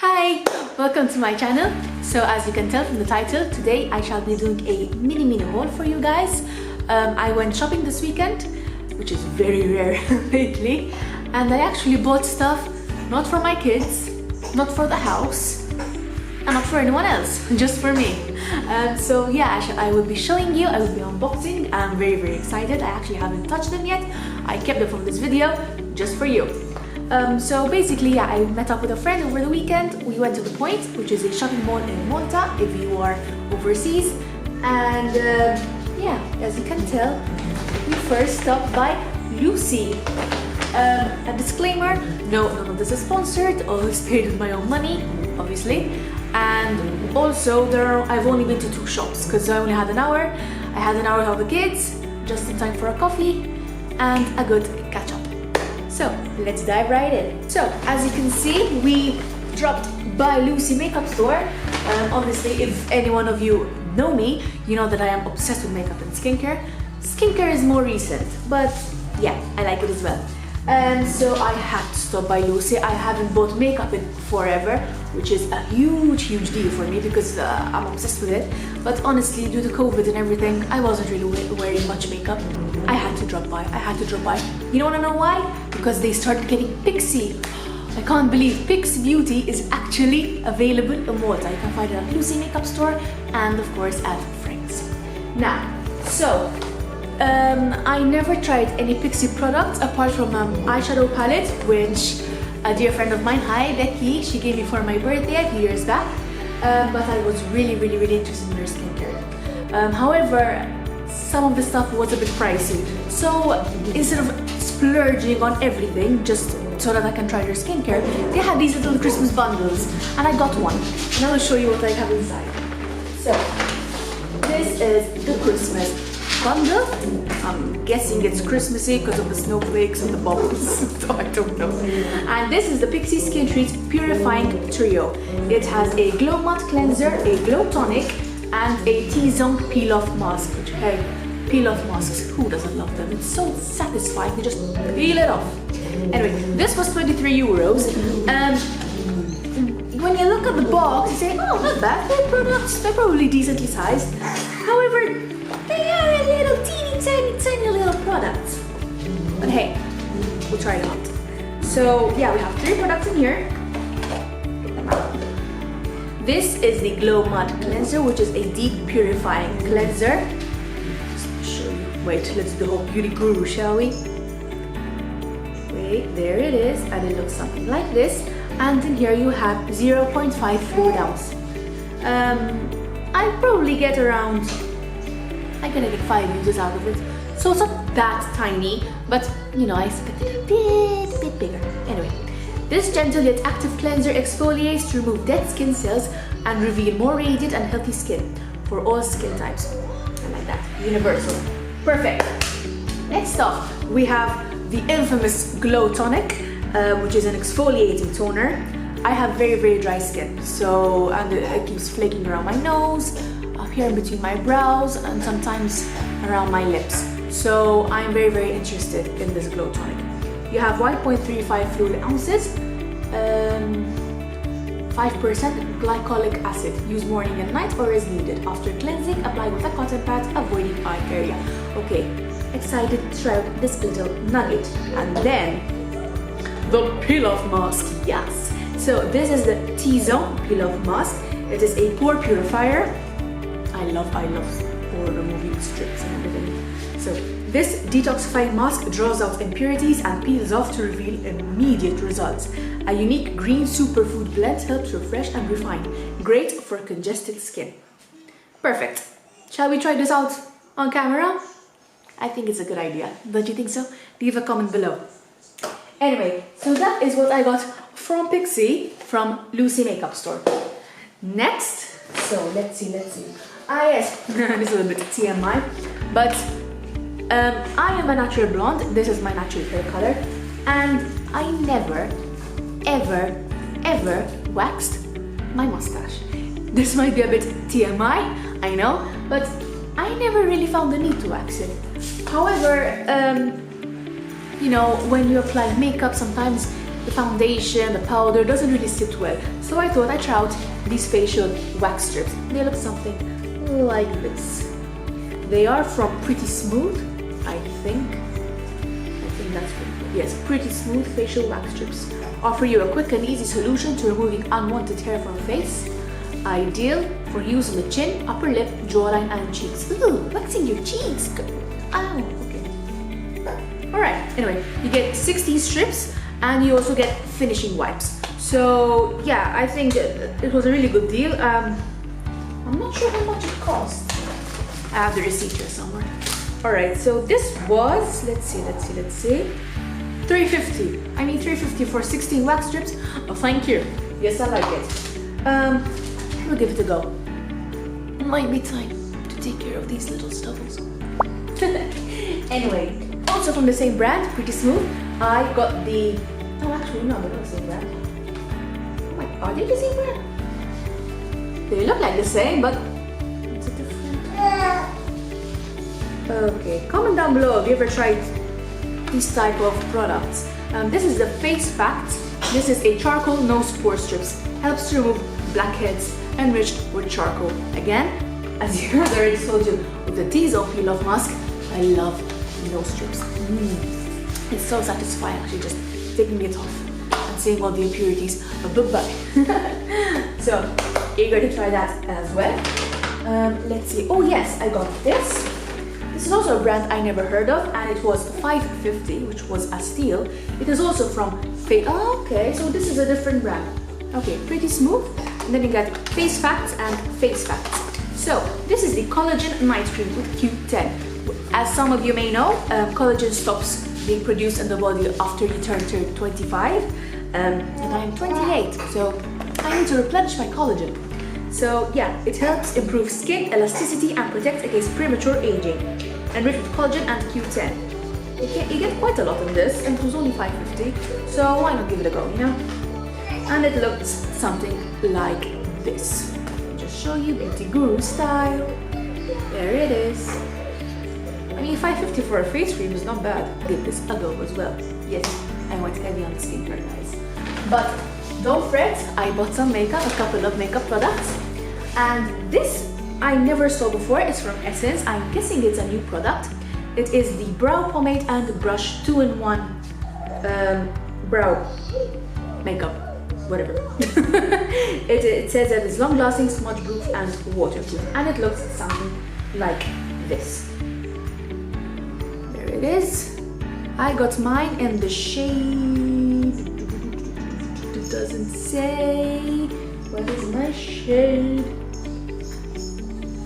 Hi, welcome to my channel. So as you can tell from the title, today I shall be doing a mini haul for you guys. I went shopping this weekend, which is very rare lately, and I actually bought stuff not for my kids, not for the house, and not for anyone else, just for me. So yeah, I will be showing you, I will be unboxing. I'm very excited. I actually haven't touched them yet. I kept them from this video just for you. So basically, yeah, I met up with a friend over the weekend. We went to The Point, which is a shopping mall in Malta if you are overseas. And yeah, as you can tell, we first stopped by Lucy. A disclaimer, no, none of this is sponsored, all is paid with my own money, obviously. And also, I've only been to 2 shops because I only had an hour. I had an hour with all the kids, just in time for a coffee and a good catch up. So let's dive right in. So as you can see, we dropped by Lucy makeup store. Obviously, if any one of you know me, you know that I am obsessed with makeup and skincare. Skincare is more recent, but yeah, I like it as well. So I had to stop by Lucy. I haven't bought makeup in forever, which is a huge deal for me because I'm obsessed with it. But honestly, due to COVID and everything, I wasn't really wearing much makeup. I had to drop by. You don't wanna know why? Because they started getting Pixi. I can't believe Pixi Beauty is actually available in Malta. You can find it at Lucy Makeup Store and of course at Frank's. Now, so I never tried any Pixi products apart from eyeshadow palette, which a dear friend of mine, hi Becky, she gave me for my birthday a few years back. But I was really interested in their skincare. However, some of the stuff was a bit pricey. So instead of splurging on everything just so that I can try their skincare, they had these little Christmas bundles and I got one. And I will show you what I have inside. So this is the Christmas bundle. I'm guessing it's Christmassy because of the snowflakes and the bubbles, so I don't know. And this is the Pixi Skin Treat Purifying Trio. It has a Glow Matte Cleanser, a Glow Tonic, and a T-Zone Peel-Off Mask, which, hey, peel-off masks, who doesn't love them? It's so satisfying, you just peel it off. Anyway, this was 23 euros. When you look at the box, you say, oh, not bad, they're products, they're probably decently sized. However, they are a little tiny little products. But hey, we'll try it out. So yeah, we have 3 products in here. Put them out. This is the Glow Matte Cleanser, which is a deep purifying cleanser. Just show you. Wait, let's do the whole beauty guru, shall we? Wait, there it is, and it looks something like this. And in here you have 0.5 fluid ounce. I probably get around, I'm gonna get 5 uses out of it. So it's not that tiny, but you know, I expected a bit bigger. Anyway, this gentle yet active cleanser exfoliates to remove dead skin cells and reveal more radiant and healthy skin for all skin types. I like that. Universal. Perfect. Next off, we have the infamous Glow Tonic, which is an exfoliating toner. I have very dry skin, so and it keeps flaking around my nose, up here in between my brows, and sometimes around my lips. So I'm very interested in this Glow Tonic. You have 1.35 fluid ounces, 5% glycolic acid. Use morning and night or as needed. After cleansing, apply with a cotton pad, avoiding eye area. Okay, excited to try out this little nugget. And then the peel-off mask. Yes. So this is the T-Zone peel-off mask. It is a pore purifier. I love pore removing strips and everything. So this detoxifying mask draws out impurities and peels off to reveal immediate results. A unique green superfood blend helps refresh and refine. Great for congested skin. Perfect. Shall we try this out on camera? I think it's a good idea. Don't you think so? Leave a comment below. Anyway, so that is what I got from Pixi, from Lucy Makeup Store. Next, so let's see. Ah yes, this is a bit TMI, but I am a natural blonde. This is my natural hair color, and I never, ever waxed my mustache. This might be a bit TMI, I know, but I never really found the need to wax it. However, you know, when you apply makeup, sometimes the foundation, the powder doesn't really sit well. So I thought I'd try out these facial wax strips. They look something like this. They are from Pretty Smooth, I think that's pretty good. Yes, Pretty Smooth facial wax strips. Offer you a quick and easy solution to removing unwanted hair from the face. Ideal for use on the chin, upper lip, jawline and cheeks. Ooh, waxing your cheeks. Ow, okay. Alright, anyway, you get 16 strips and you also get finishing wipes. So yeah, I think it was a really good deal. I'm not sure how much it cost. I have the receipt here somewhere. Alright, so this was, let's see, 350. I mean 350 for 16 wax strips. Oh, thank you. Yes, I like it. We'll give it a go. It might be time to take care of these little stubbles. Anyway, also from the same brand, Pretty Smooth, I got the... Oh, actually, no, they're not the same brand. Oh my, are they the same brand? They look like the same, but it's a different... Okay, comment down below if you ever tried this type of products. This is the Face Fact. This is a charcoal nose pore strips. Helps to remove blackheads enriched with charcoal. Again, as I already told you, with the T-Zone Peel Off Mask, I love nose strips. It's so satisfying actually just taking it off and seeing all the impurities. Bye-bye. So, eager to try that as well. Let's see. Oh yes, I got this. This is also a brand I never heard of, and it was $5.50, which was a steal. It is also from Oh, okay, so this is a different brand. Okay, Pretty Smooth. And then you got Face Facts and Face Facts. So this is the Collagen Night Cream with Q10. As some of you may know, collagen stops being produced in the body after you turn 25. And I'm 28, so I need to replenish my collagen. So yeah, it helps improve skin elasticity and protect against premature aging. Enriched with collagen and Q10. You get quite a lot in this, and it was only $5.50, so why not give it a go, you know? And it looks something like this. Just show you Beauty Guru style. There it is. I mean, $5.50 for a face cream is not bad. Give this a go as well. Yes, I went heavy on the skincare, guys. But don't fret, I bought some makeup, a couple of makeup products, and this I never saw before. It's from Essence. I'm guessing it's a new product. It is the brow pomade and brush 2-in-1 brow makeup, whatever. it says that it's long-lasting, smudge-proof and waterproof, and it looks something like this. There it is. I got mine in the shade. It doesn't say. What is my shade?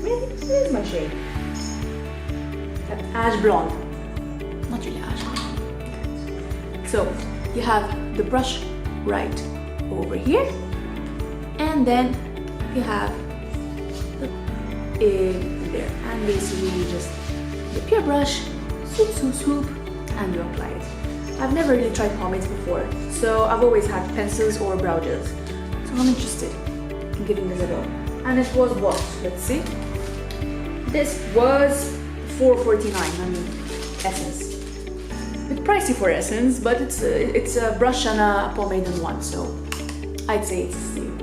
Where is my shade? Ash blonde. Not really ash blonde. So you have the brush right over here, and then you have in there, and basically you just dip your brush, swoop, and you apply it. I've never really tried pomades before, so I've always had pencils or brow gels. So I'm interested in giving this a go. And it was what? Let's see. This was $4.49. I mean, Essence. A bit pricey for Essence, but it's a brush and a pomade in one, so I'd say it's a steal.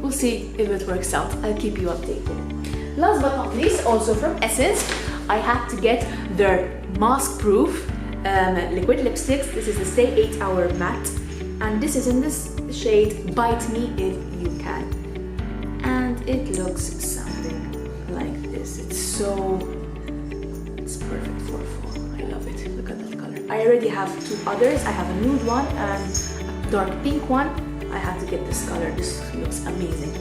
We'll see if it works out. I'll keep you updated. Last but not least, also from Essence, I had to get their mask-proof liquid lipsticks. This is the Stay 8 Hour Matte, and this is in this shade Bite Me If You Can. And it looks something like this. It's perfect for fall. I love it. Look at that color. I already have two others. I have a nude one and a dark pink one. I have to get this color. This looks amazing.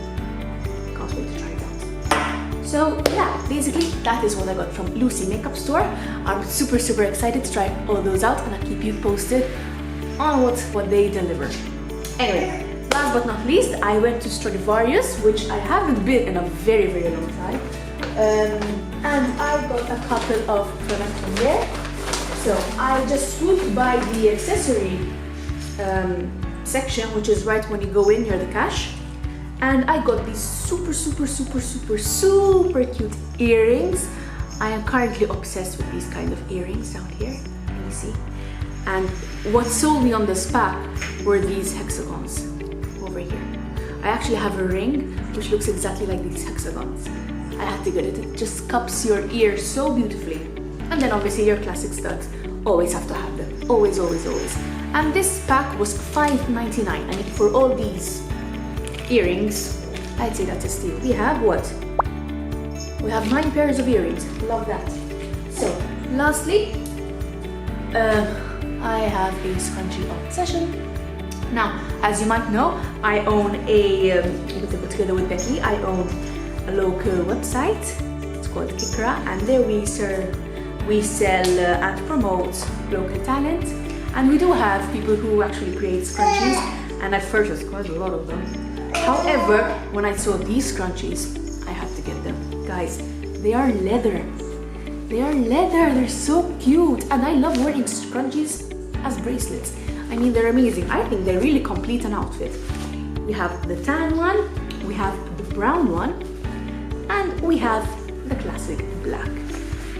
Can't wait to try it out. So yeah, basically that is what I got from Lucy Makeup Store. I'm super excited to try all those out, and I'll keep you posted on what they deliver. Anyway, last but not least, I went to Stradivarius, which I haven't been in a very long time. And I got a couple of products from there. So I just swooped by the accessory section, which is right when you go in near the cash. And I got these super cute earrings. I am currently obsessed with these kind of earrings down here. Can you see? And what sold me on this pack were these hexagons over here. I actually have a ring which looks exactly like these hexagons. I had to get it. It just cups your ear so beautifully. And then obviously your classic studs. Always have to have them. Always, always, always. And this pack was $5.99. I mean, for all these earrings, I'd say that's a steal. We have what? We have 9 pairs of earrings. Love that. So, lastly, I have a scrunchie obsession. Now, as you might know, I own together with Becky, I own a local website. It's called Kikra, and there we sell and promote local talent. And we do have people who actually create scrunchies, and I've purchased quite a lot of them. However, when I saw these scrunchies, I had to get them. Guys, they are leather. They are leather, they're so cute. And I love wearing scrunchies as bracelets. I mean, they're amazing. I think they really complete an outfit. We have the tan one, we have the brown one, and we have the classic black.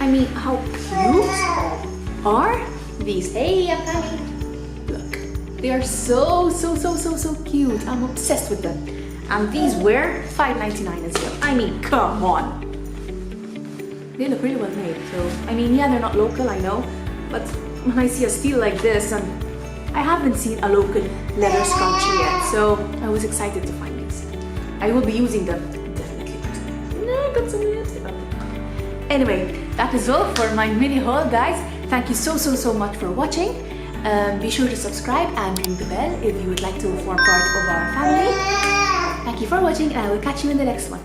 I mean, how cute are these? Hey, I'm coming. Look, they are so cute. I'm obsessed with them. And these were $5.99 as well. I mean, come on. They look really well made. So, I mean, yeah, they're not local, I know, but when I see a steal like this, and I haven't seen a local leather scrunchie yet, so I was excited to find these. I will be using them, definitely. No, I got some yet. Anyway, that is all for my mini haul, guys. Thank you so much for watching. Be sure to subscribe and ring the bell if you would like to form part of our family. Thank you for watching, and I will catch you in the next one.